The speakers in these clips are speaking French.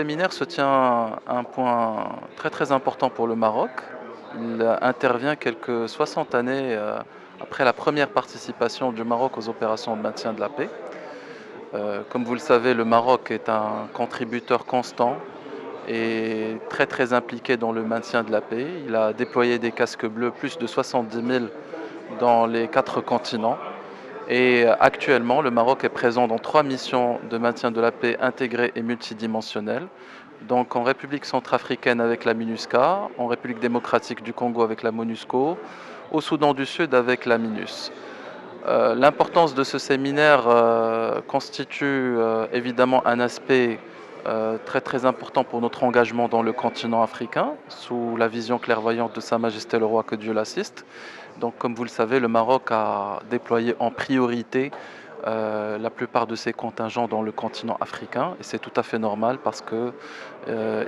séminaire se tient à un point très important pour le Maroc. Il intervient quelques 60 années après la première participation du Maroc aux opérations de maintien de la paix. Comme vous le savez, le Maroc est un contributeur constant et très impliqué dans le maintien de la paix. Il a déployé des casques bleus, plus de 70 000 dans les 4 continents. Et actuellement, le Maroc est présent dans 3 missions de maintien de la paix intégrées et multidimensionnelles. Donc en République centrafricaine avec la MINUSCA, en République démocratique du Congo avec la MONUSCO, au Soudan du Sud avec la MINUS. L'importance de ce séminaire constitue évidemment un aspect très important pour notre engagement dans le continent africain, sous la vision clairvoyante de Sa Majesté le Roi, que Dieu l'assiste. Donc comme vous le savez, le Maroc a déployé en priorité la plupart de ses contingents dans le continent africain, et c'est tout à fait normal parce que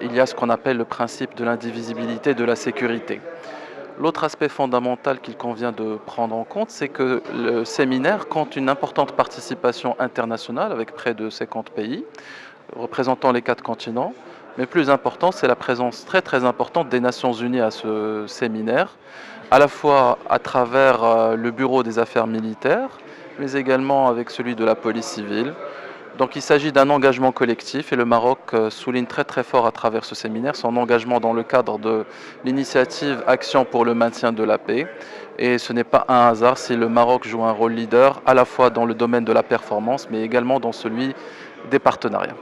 il y a ce qu'on appelle le principe de l'indivisibilité de la sécurité. L'autre aspect fondamental qu'il convient de prendre en compte, c'est que le séminaire compte une importante participation internationale avec près de 50 pays représentant les 4 continents. Mais plus important, c'est la présence très importante des Nations Unies à ce séminaire, à la fois à travers le Bureau des affaires militaires, mais également avec celui de la police civile. Donc il s'agit d'un engagement collectif et le Maroc souligne très fort à travers ce séminaire son engagement dans le cadre de l'initiative Action pour le maintien de la paix. Et ce n'est pas un hasard si le Maroc joue un rôle leader à la fois dans le domaine de la performance mais également dans celui des partenariats.